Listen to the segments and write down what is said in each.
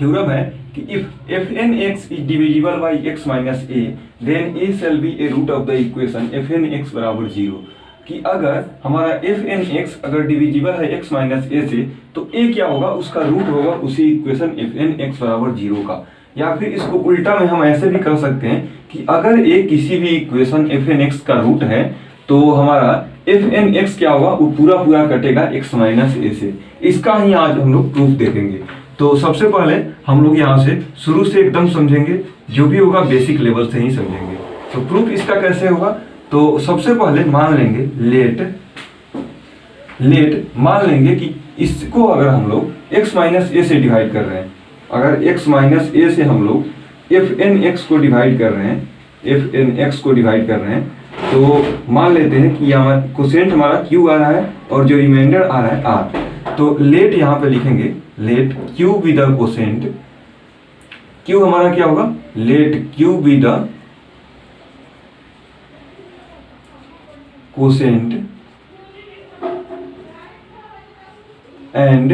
Theorem है कि if F N X is divisible by X minus A then A shall be a root of the equation F N X बराबर 0। कि अगर हमारा F N X अगर divisible है X minus A से तो ए क्या होगा, उसका रूट होगा उसी इक्वेशन एफ एन एक्स बराबर 0 का। या फिर इसको उल्टा में हम ऐसे भी कर सकते हैं कि अगर ए किसी भी इक्वेशन एफ एन एक्स का रूट है तो हमारा एफ एन एक्स क्या होगा, वो पूरा पूरा कटेगा एक्स माइनस ए से। इसका ही आज हम लोग प्रूफ देखेंगे। तो सबसे पहले हम लोग यहाँ से शुरू से एकदम समझेंगे, जो भी होगा बेसिक लेवल से ही समझेंगे। तो प्रूफ इसका कैसे होगा, तो सबसे पहले मान लेंगे लेट मान लेंगे कि इसको अगर हम लोग x माइनस ए से डिवाइड कर रहे हैं, अगर x माइनस ए से हम लोग एफ एन एक्स को डिवाइड कर रहे हैं, एफ एन एक्स को डिवाइड कर रहे हैं, तो मान लेते हैं कि यहाँ कोसेंट हमारा q आ रहा है और जो रिमाइंडर आ रहा है r। तो लेट यहाँ पे लिखेंगे let q be the quotient, q हमारा क्या होगा, let q be the quotient and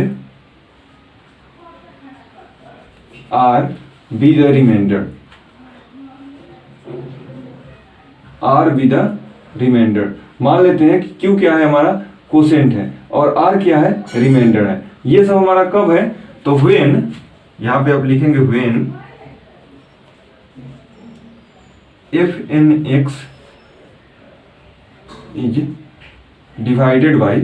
r be the remainder, r be the remainder. मान लेते हैं कि q क्या है, हमारा कोसेंट है और r क्या है, रिमाइंडर है। ये सब हमारा कब है, तो व्हेन, यहां पे आप लिखेंगे when F N X is divided by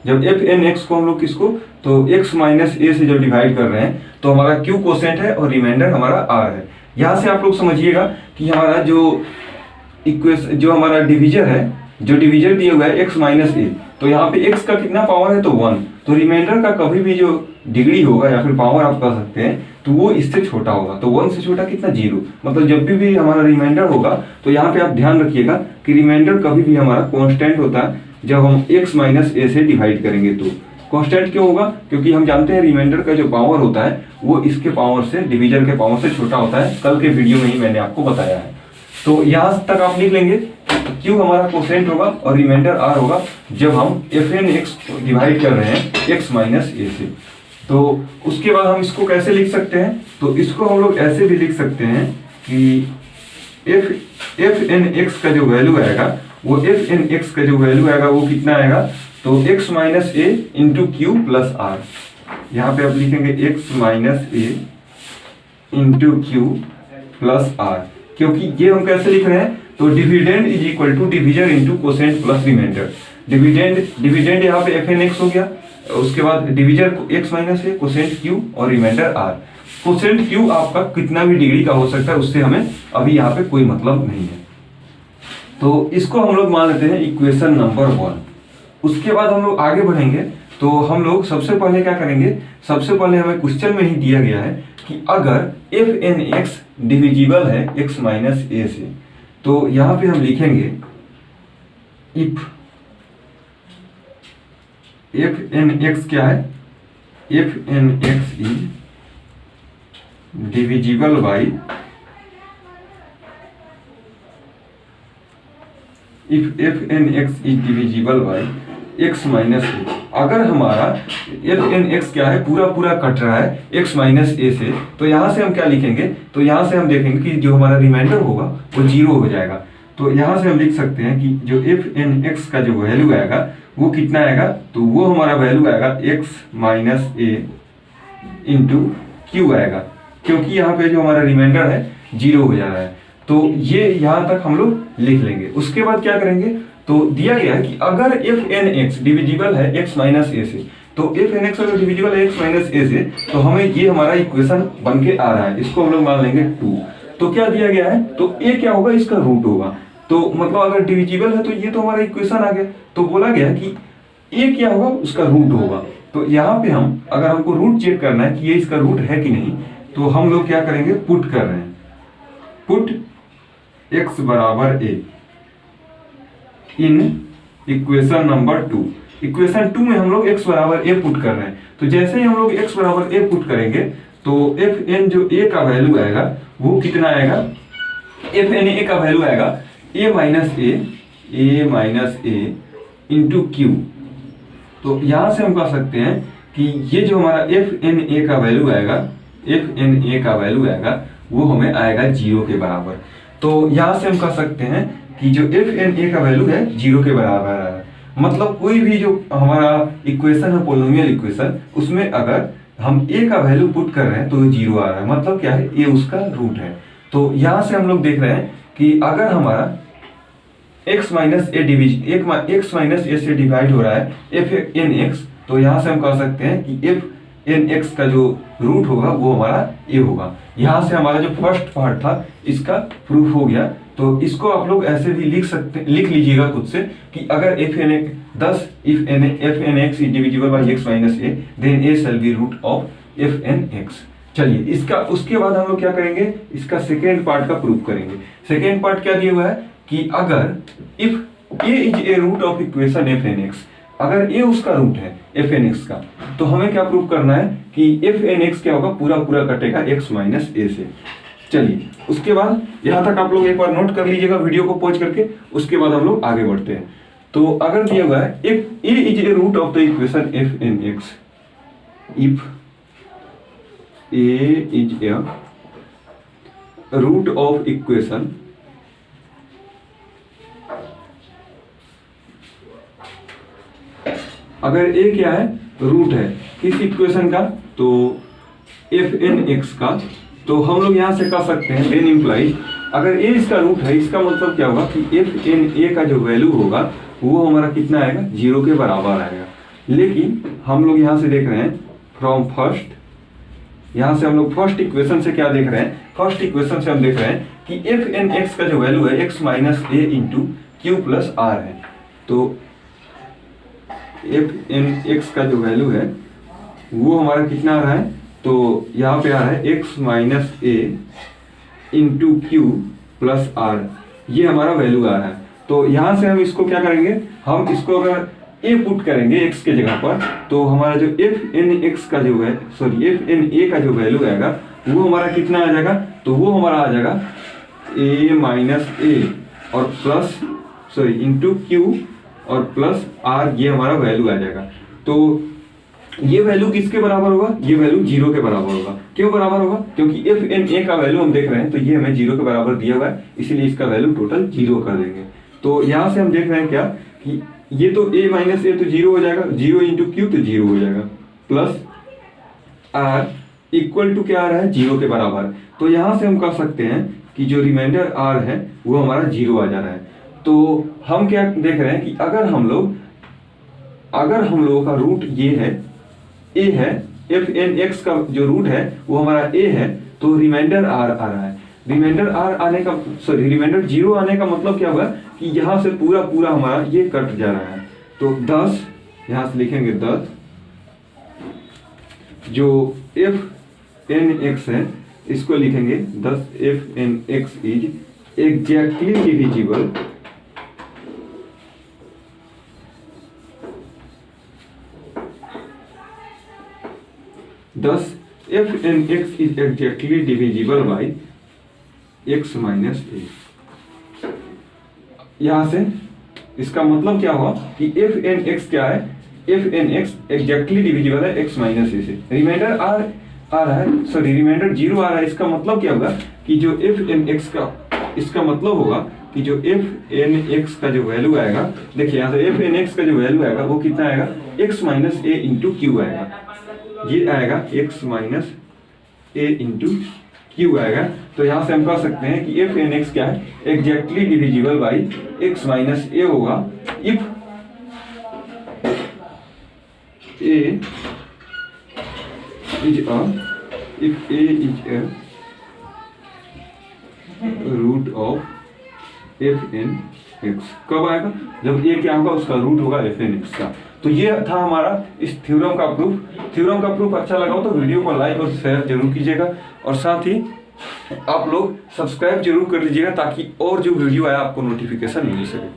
जब एफ एन एक्स को हम लोग किसको, तो एक्स माइनस ए से जब डिवाइड कर रहे हैं तो हमारा क्यू कोसेंट है और रिमाइंडर हमारा आर है। यहां से आप लोग समझिएगा कि हमारा जो हमारा डिवीजर है, जो डिवीजर दिया हुआ है एक्स माइनस ए, तो यहाँ पे एक्स का कितना पावर है, तो 1। तो रिमाइंडर का कभी भी जो डिग्री होगा या फिर पावर आप कह सकते हैं, तो वो इससे छोटा होगा। तो 1 से छोटा कितना, 0। मतलब जब भी हमारा रिमाइंडर होगा तो यहाँ पे आप ध्यान रखिएगा कि रिमाइंडर कभी भी हमारा कांस्टेंट होता है जब हम x माइनस ए से डिवाइड करेंगे। तो कांस्टेंट क्यों होगा, क्योंकि हम जानते हैं रिमाइंडर का जो पावर होता है वो इसके पावर से, डिवीजर के पावर से छोटा होता है। कल के वीडियो में ही मैंने आपको बताया है। तो यहाँ तक आप लिख लेंगे क्यों हमारा कोसेंट होगा और रिमाइंडर r होगा जब हम एफ एन एक्स डिवाइड कर रहे हैं x माइनस ए से। तो उसके बाद हम इसको कैसे लिख सकते हैं, तो इसको हम लोग ऐसे भी लिख सकते हैं कि एफ एन एक्स का जो वैल्यू आएगा, वो एफ एन एक्स का जो वैल्यू आएगा वो कितना आएगा, तो x minus A into Q plus R. यहाँ पे आप लिखेंगे x minus A into Q plus R. क्योंकि ये हम कैसे लिख रहे हैं, तो dividend is equal to divisor into quotient plus remainder. Dividend यहाँ पे एफ एन एक्स हो गया, उसके बाद divisor x minus A, quotient q और रिमाइंडर r। कोसेंट q आपका कितना भी डिग्री का हो सकता है, उससे हमें अभी यहाँ पे कोई मतलब नहीं है। तो इसको हम लोग मान लेते हैं इक्वेशन नंबर 1। उसके बाद हम लोग आगे बढ़ेंगे। तो हम लोग सबसे पहले क्या करेंगे, सबसे पहले हमें क्वेश्चन में ही दिया गया है कि अगर एफ एन एक्स डिविजिबल है एक्स माइनस ए से, तो यहाँ पे हम लिखेंगे इफ एफ एन एक्स क्या है, F N X is divisible by if F N X is divisible by X minus A. अगर हमारा एफ एन एक्स क्या है, पूरा पूरा कट रहा है एक्स माइनस ए से, तो यहाँ से हम क्या लिखेंगे, तो यहाँ से हम देखेंगे कि जो हमारा रिमाइंडर होगा वो 0 हो जाएगा। तो यहाँ से हम लिख सकते हैं कि जो एफ एन एक्स का जो वैल्यू आएगा वो कितना आएगा, तो वो हमारा वैल्यू आएगा x minus A into Q आएगा, क्योंकि यहाँ पे जो हमारा रिमाइंडर है 0 हो जा रहा है। तो ये यहाँ तक हम लोग लिख लेंगे। उसके बाद क्या करेंगे, तो दिया गया है कि अगर एफ एन एक्स डिविजिबल है एक्स माइनस ए से, तो एफ एन एक्स अगर डिविजिबल है एक्स माइनस ए से, तो हमें ये हमारा इक्वेशन बन के आ रहा है। इसको हम लोग मान लेंगे 2। तो क्या दिया गया है, तो ए क्या होगा, इसका रूट होगा। तो मतलब अगर डिविजिबल है तो ये तो हमारा इक्वेशन आ गया। तो बोला गया कि ए क्या होगा, उसका रूट होगा। तो यहाँ पे हम अगर हमको रूट चेक करना है कि ये इसका रूट है कि नहीं, तो हम लोग क्या करेंगे, पुट कर रहे हैं, पुट x बराबर a in equation number 2। Equation 2 में हम लोग x बराबर a पुट कर रहे हैं। तो जैसे ही हम लोग x बराबर a पुट करेंगे तो एफ एन जो a का वैल्यू आएगा वो कितना आएगा, एफ एन ए का वैल्यू आएगा a minus A into Q. तो यहां से हम कह सकते हैं कि ये जो हमारा एफ एन ए का वैल्यू आएगा, एफ एन ए का वैल्यू आएगा वो हमें आएगा 0 के बराबर। तो यहां से हम कह सकते हैं कि जो एफ एन ए का वैल्यू है 0 के बराबर है। मतलब कोई भी जो हमारा इक्वेशन है पोलिनोमियल इक्वेशन, उसमें अगर हम ए का वैल्यू पुट कर रहे हैं तो 0 आ रहा है, मतलब क्या है, ए उसका रूट है। तो यहां से हम लोग देख रहे हैं कि अगर हमारा x minus A x minus A से डिवाइड हो रहा है एफ एन एक्स, तो यहां से हम कह सकते हैं कि एफ एन एक्स का जो रूट होगा वो हमारा ए होगा। यहां से हमारा जो फर्स्ट पार्ट था इसका प्रूफ हो गया। तो इसको आप लोग ऐसे भी लिख लीजिएगा खुद से कि अगर F N F N X is divisible by X minus A then A shall be root of F N X. चलिए इसका उसके बाद हम लोग क्या करेंगे, इसका सेकेंड पार्ट का प्रूफ करेंगे। सेकेंड पार्ट क्या दिया हुआ है कि अगर if A is a root of equation F N X, अगर ए उसका रूट है एफ एन एक्स का, तो हमें क्या प्रूफ करना है कि एफ एन एक्स क्या होगा, पूरा पूरा कटेगा एक्स माइनस ए से। चलिए उसके बाद यहां तक आप लोग एक बार नोट कर लीजिएगा वीडियो को पॉज करके, उसके बाद हम लोग आगे बढ़ते हैं। तो अगर दिया हुआ है if A is a root of the equation F N X, if A is a root of equation अगर ए क्या है, रूट है किस इक्वेशन का, तो एफ एन एक्स का, तो हम लोग यहां से कह सकते हैं देन इम्प्लाइज अगर ए इसका रूट है, इसका मतलब क्या होगा कि एफ एन ए का जो वैल्यू होगा वो हमारा कितना आएगा, 0 के बराबर आएगा। लेकिन हम लोग यहां से देख रहे हैं फ्रॉम फर्स्ट, यहां से हम लोग फर्स्ट इक्वेशन से क्या देख रहे हैं, फर्स्ट इक्वेशन से हम देख रहे हैं कि एफ एन एक्स का जो वैल्यू है X minus A into Q plus R है। तो एफ एन एक्स का जो वैल्यू है वो हमारा कितना आ रहा है, तो यहाँ पे आ रहा है X minus A into Q plus R, ये हमारा वैल्यू आ रहा है। तो यहाँ से हम इसको क्या करेंगे, हम इसको अगर ए पुट करेंगे एक्स के जगह पर, तो हमारा जो एफ एन एक्स का जो है एफ एन ए का जो वैल्यू आएगा वो हमारा कितना आ जाएगा, तो वो हमारा आ जाएगा ए माइनस ए और प्लस इंटू क्यू और प्लस आर, ये हमारा वैल्यू आ जाएगा। तो ये वैल्यू किसके बराबर होगा, ये वैल्यू 0 के बराबर होगा। क्यों बराबर होगा, क्योंकि एफ एन ए का वैल्यू हम देख रहे हैं तो ये हमें 0 के बराबर दिया हुआ है, इसीलिए इसका वैल्यू टोटल 0 कर देंगे। तो यहाँ से हम देख रहे हैं क्या कि ये तो a माइनस ए तो 0 हो जाएगा, 0 इंटू क्यू तो 0 हो जाएगा, प्लस आर इक्वल टू क्या आ रहा है, 0 के बराबर। तो यहाँ से हम कह सकते हैं कि जो रिमाइंडर आर है वो हमारा 0 आ जा रहा है। तो हम क्या देख रहे हैं कि अगर हम लोगों का रूट ये है, ए है, एफ एन एक्स का जो रूट है वो हमारा ए है, तो रिमाइंडर आर आ रहा है। रिमाइंडर आर आने का रिमाइंडर 0 आने का मतलब क्या होगा कि यहाँ से पूरा पूरा हमारा ये कट जा रहा है। तो 10 यहाँ से लिखेंगे 10, जो एफ एन एक्स है इसको लिखेंगे 10 F N X is exactly divisible 10 F N X is exactly divisible by X minus A. यहां से इसका मतलब क्या हुआ कि एफ एन एक्स क्या है, F N X exactly divisible है एक्स माइनस ए से। रिमाइंडर आर आ रहा है, रिमाइंडर 0 आ रहा है, इसका मतलब क्या होगा कि जो एफ एन एक्स का, इसका मतलब होगा कि जो एफ एन एक्स का जो वैल्यू आएगा, देखिए यहाँ से एफ एन एक्स का जो वैल्यू आएगा वो कितना आएगा, x minus A into Q आएगा, ये आएगा x minus A into Q आएगा। तो यहाँ से हम कह सकते हैं कि एफ एन एक्स क्या है, exactly divisible by X minus A होगा if A is a root of F N X. कब आएगा, जब ए क्या होगा, उसका रूट होगा एफ एन एक्स का। तो ये था हमारा इस थ्योरम का प्रूफ। थ्योरम का प्रूफ अच्छा लगा हो तो वीडियो को लाइक और शेयर जरूर कीजिएगा, और साथ ही आप लोग सब्सक्राइब जरूर कर लीजिएगा ताकि और जो वीडियो आए आपको नोटिफिकेशन मिल सके।